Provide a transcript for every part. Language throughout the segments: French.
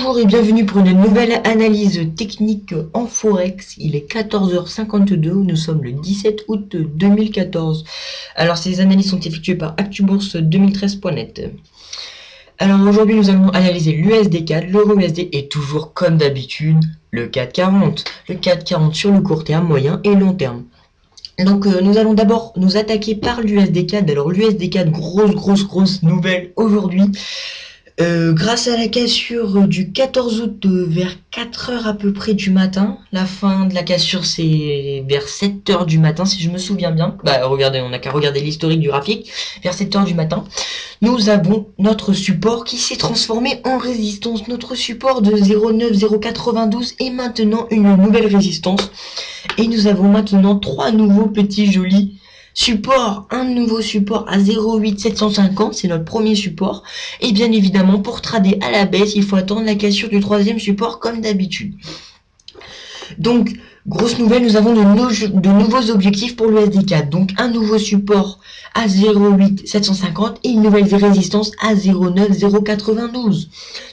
Bonjour et bienvenue pour une nouvelle analyse technique en Forex. Il est 14h52, nous sommes le 17 août 2014. Alors ces analyses sont effectuées par Actubourse2013.net. Alors aujourd'hui nous allons analyser l'USD4, l'EURUSD et toujours comme d'habitude le CAC 40. Le CAC 40 sur le court terme, moyen et long terme. Donc nous allons d'abord nous attaquer par l'USD4. Alors l'USD4, grosse nouvelle aujourd'hui. Grâce à la cassure du 14 août vers 4 heures à peu près du matin, la fin de la cassure c'est vers 7 heures du matin si je me souviens bien. Bah regardez, on n'a qu'à regarder l'historique du graphique. Vers 7 heures du matin, nous avons notre support qui s'est transformé en résistance. Notre support de 0,9092 est maintenant une nouvelle résistance. Et nous avons maintenant trois nouveaux petits jolis support, un nouveau support à 0,8750, c'est notre premier support. Et bien évidemment, pour trader à la baisse, il faut attendre la cassure du troisième support comme d'habitude. Donc, grosse nouvelle, nous avons de nouveaux objectifs pour le SD4. Donc, un nouveau support à 0,8750 et une nouvelle résistance à 0,9092.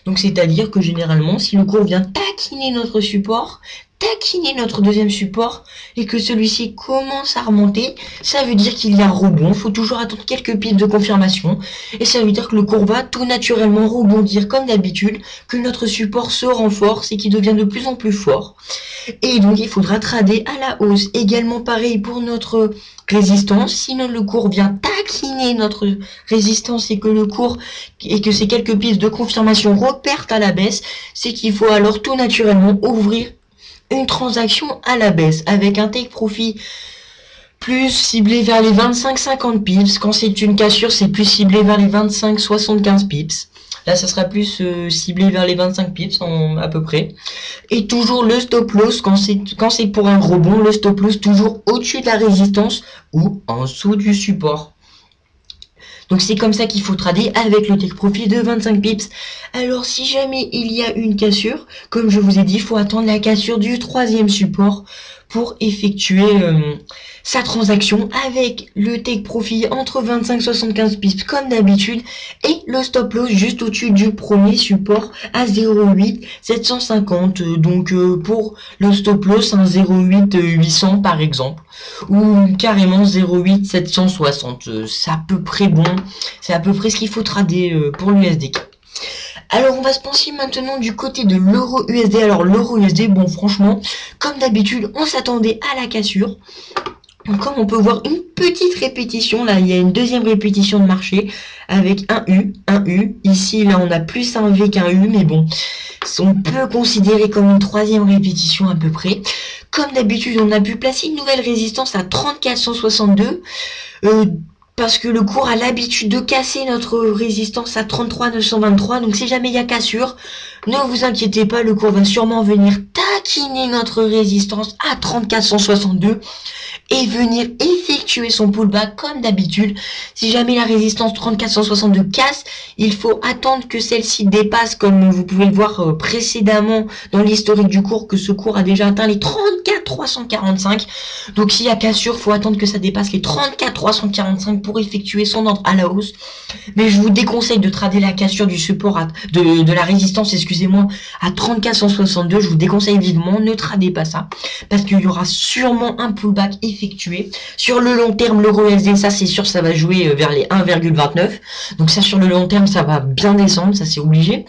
Donc, c'est-à-dire que généralement, si le cours vient taquiner notre support, taquiner notre deuxième support et que celui-ci commence à remonter, ça veut dire qu'il y a rebond. Il faut toujours attendre quelques pistes de confirmation et ça veut dire que le cours va tout naturellement rebondir comme d'habitude, que notre support se renforce et qu'il devient de plus en plus fort. Et donc il faudra trader à la hausse. Également pareil pour notre résistance. Sinon le cours vient taquiner notre résistance et que le cours et que ces quelques pistes de confirmation repartent à la baisse, c'est qu'il faut alors tout naturellement ouvrir une transaction à la baisse avec un take profit plus ciblé vers les 25-50 pips. Quand c'est une cassure, c'est plus ciblé vers les 25-75 pips. Là, ça sera plus ciblé vers les 25 pips à peu près. Et toujours le stop loss, quand c'est pour un rebond, le stop loss toujours au-dessus de la résistance ou en dessous du support. Donc c'est comme ça qu'il faut trader avec le take profit de 25 pips. Alors si jamais il y a une cassure, comme je vous ai dit, il faut attendre la cassure du troisième support pour effectuer sa transaction avec le take profit entre 25 et 75 pips comme d'habitude et le stop loss juste au-dessus du premier support à 0,8750. Donc pour le stop loss un 0,8800 par exemple ou carrément 0,8760. C'est à peu près bon, c'est à peu près ce qu'il faut trader pour l'USD. Alors on va se pencher maintenant du côté de l'euro-USD. Alors l'euro-USD, bon franchement, comme d'habitude, on s'attendait à la cassure. Donc, comme on peut voir une petite répétition, là il y a une deuxième répétition de marché avec un U. Ici là on a plus un V qu'un U, mais bon, on peut considérer comme une troisième répétition à peu près. Comme d'habitude, on a pu placer une nouvelle résistance à 3462. Parce que le cours a l'habitude de casser notre résistance à 33,923. Donc si jamais il y a cassure, ne vous inquiétez pas, le cours va sûrement venir taquiner notre résistance à 34,162 et venir effectuer son pullback comme d'habitude. Si jamais la résistance 34,162 casse, il faut attendre que celle-ci dépasse, comme vous pouvez le voir précédemment dans l'historique du cours, que ce cours a déjà atteint les 34,345. Donc s'il y a cassure, il faut attendre que ça dépasse les 34,345 pour effectuer son ordre à la hausse. Mais je vous déconseille de trader la cassure du support de la résistance, excusez-moi, à 34,162. Je vous déconseille vivement, ne tradez pas ça, parce qu'il y aura sûrement un pullback effectué. Sur le long terme, l'euro-USD, ça c'est sûr, ça va jouer vers les 1,29. Donc ça sur le long terme, ça va bien descendre, ça c'est obligé.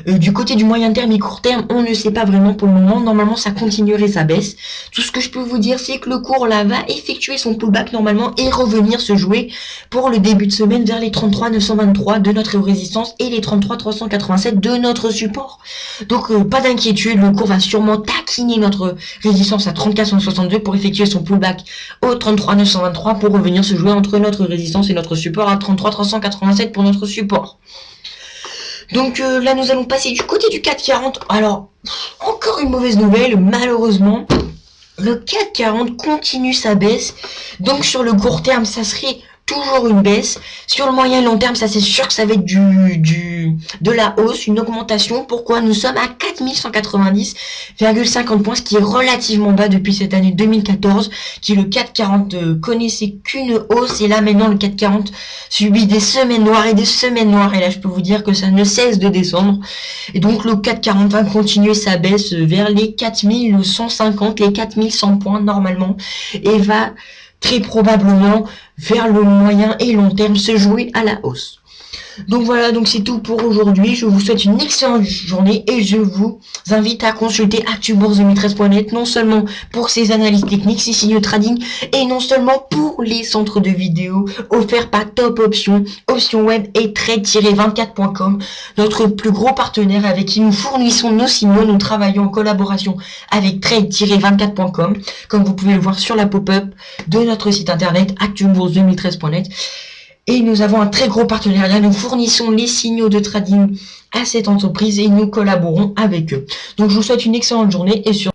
Du côté du moyen terme et court terme, on ne sait pas vraiment pour le moment. Normalement, ça continuerait sa baisse. Tout ce que je peux vous dire, c'est que le cours là va effectuer son pullback normalement et revenir se jouer pour le début de semaine vers les 33,923 de notre résistance et les 33,387 de notre support. Donc pas d'inquiétude, le cours va sûrement taquiner notre résistance à 34,162 pour effectuer son pullback au 33,923 pour revenir se jouer entre notre résistance et notre support à 33,387 pour notre support. Donc là nous allons passer du côté du CAC 40. Alors encore une mauvaise nouvelle, malheureusement le CAC 40 continue sa baisse. Donc sur le court terme ça serait toujours une baisse. Sur le moyen et long terme, ça c'est sûr que ça va être de la hausse, une augmentation. Pourquoi? Nous sommes à 4190,50 points, ce qui est relativement bas depuis cette année 2014, qui le 440 connaissait qu'une hausse, et là maintenant le 440 subit des semaines noires et des semaines noires, et là je peux vous dire que ça ne cesse de descendre. Et donc le 440 va continuer sa baisse vers les 4150, les 4100 points normalement, et va très probablement vers le moyen et long terme se jouer à la hausse. Donc voilà, donc c'est tout pour aujourd'hui. Je vous souhaite une excellente journée et je vous invite à consulter ActuBourse2013.net, non seulement pour ses analyses techniques, ses signaux trading, et non seulement pour les centres de vidéos offerts par Top Options, Options Web et Trade-24.com, notre plus gros partenaire avec qui nous fournissons nos signaux. Nous travaillons en collaboration avec Trade-24.com, comme vous pouvez le voir sur la pop-up de notre site internet ActuBourse2013.net. Et nous avons un très gros partenariat, nous fournissons les signaux de trading à cette entreprise et nous collaborons avec eux. Donc je vous souhaite une excellente journée et sur